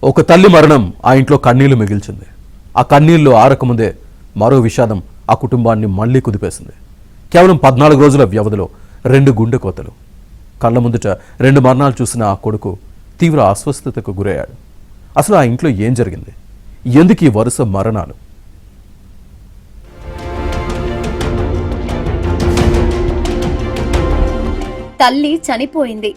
ఒక తల్లి మరణం ఆ ఇంట్లో కన్నీళ్లు మిగిల్చింది. ఆ కన్నీళ్లు ఆరకముందే మరో విషాదం ఆ కుటుంబాన్ని మళ్లీ కుదిపేసింది. కేవలం 14 రోజుల వ్యవధిలో 2 గుండె కోతలు. కళ్ళ ముందుట 2 మరణాలు చూసిన ఆ కొడుకు తీవ్ర అస్వస్థతకు గురయ్యాడు. అసలు ఆ ఇంట్లో ఏం జరిగింది? ఎందుకు ఈ వరుస మరణాలు? తల్లి చనిపోయింది.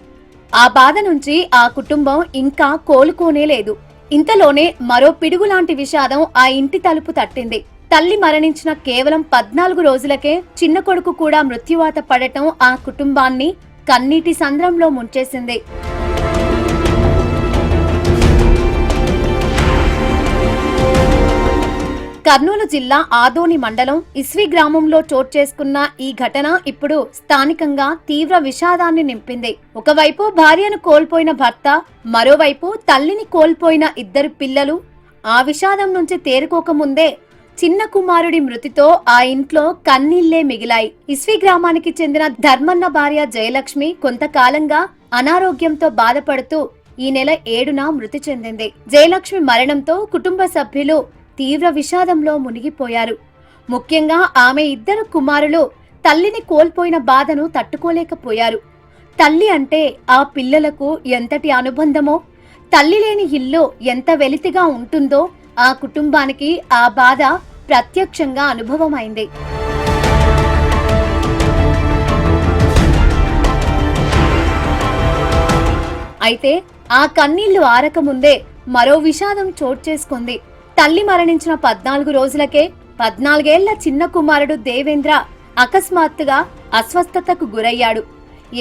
ఆ బాధ నుంచి ఆ కుటుంబం ఇంకా కోలుకోనే లేదు. ఇంతలోనే మరో పిడుగులాంటి విషాదం ఆ ఇంటి తలుపు తట్టింది. తల్లి మరణించిన కేవలం 14 రోజులకే చిన్న కొడుకు కూడా మృత్యువాత పడటం ఆ కుటుంబాన్ని కన్నీటి సంద్రంలో ముంచేసింది. కర్నూలు జిల్లా ఆదోని మండలం ఇస్వి గ్రామంలో చోటు చేసుకున్న ఈ ఘటన ఇప్పుడు స్థానికంగా తీవ్ర విషాదాన్ని నింపింది. ఒకవైపు భార్యను కోల్పోయిన భర్త, మరోవైపు తల్లిని కోల్పోయిన 2 పిల్లలు. ఆ విషాదం నుంచి తేరుకోకముందే చిన్న కుమారుడి మృతితో ఆ ఇంట్లో కన్నీళ్లే మిగిలాయి. ఇస్వి గ్రామానికి చెందిన ధర్మన్న భార్య జయలక్ష్మి కొంతకాలంగా అనారోగ్యంతో బాధపడుతూ ఈ నెల 7న మృతి చెందింది. జయలక్ష్మి మరణంతో కుటుంబ సభ్యులు తీవ్ర విషాదంలో మునిగిపోయారు. ముఖ్యంగా ఆమె 2 కుమారులు తల్లిని కోల్పోయిన బాధను తట్టుకోలేకపోయారు. తల్లి అంటే ఆ పిల్లలకు ఎంతటి అనుబంధమో, తల్లి లేని ఇల్లు ఎంత వెలితిగా ఉంటుందో ఆ కుటుంబానికి ఆ బాధ ప్రత్యక్షంగా అనుభవమైంది. అయితే ఆ కన్నీళ్లు ఆరకముందే మరో విషాదం చోటు చేసుకుంది. తల్లి మరణించిన 14 రోజులకే 14 ఏళ్ల చిన్న కుమారుడు దేవేంద్ర అకస్మాత్తుగా అస్వస్థతకు గురయ్యాడు.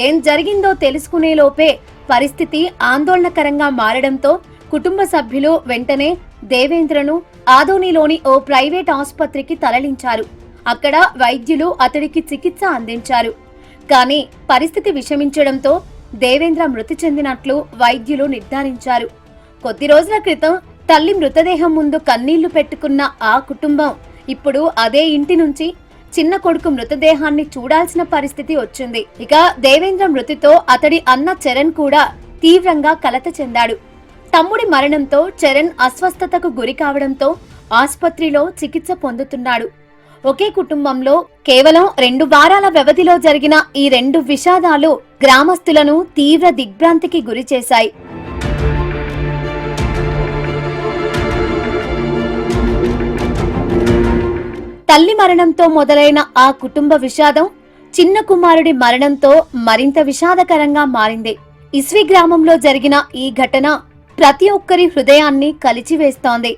ఏం జరిగిందో తెలుసుకునేలోపే పరిస్థితి ఆందోళనకరంగా మారడంతో కుటుంబ సభ్యులు వెంటనే దేవేంద్రను ఆదోనిలోని ఓ ప్రైవేట్ ఆసుపత్రికి తరలించారు. అక్కడ వైద్యులు అతడికి చికిత్స అందించారు. కానీ పరిస్థితి విషమించడంతో దేవేంద్ర మృతి చెందినట్లు వైద్యులు నిర్ధారించారు. కొద్ది రోజుల క్రితం తల్లి మృతదేహం ముందు కన్నీళ్లు పెట్టుకున్న ఆ కుటుంబం ఇప్పుడు అదే ఇంటి నుంచి చిన్న కొడుకు మృతదేహాన్ని చూడాల్సిన పరిస్థితి వచ్చింది. ఇక దేవేంద్ర మృతితో అతడి అన్న చరణ్ కూడా తీవ్రంగా కలత చెందాడు. తమ్ముడి మరణంతో చరణ్ అస్వస్థతకు గురి కావడంతో ఆసుపత్రిలో చికిత్స పొందుతున్నాడు. ఒకే కుటుంబంలో కేవలం 2 వారాల వ్యవధిలో జరిగిన ఈ 2 విషాదాలు గ్రామస్తులను తీవ్ర దిగ్భ్రాంతికి గురి చేశాయి. తల్లి మరణంతో మొదలైన ఆ కుటుంబ విషాదం చిన్న కుమారుడి మరణంతో మరింత విషాదకరంగా మారింది. ఇస్వి గ్రామంలో జరిగిన ఈ ఘటన ప్రతి ఒక్కరి హృదయాన్ని కలిచివేస్తోంది.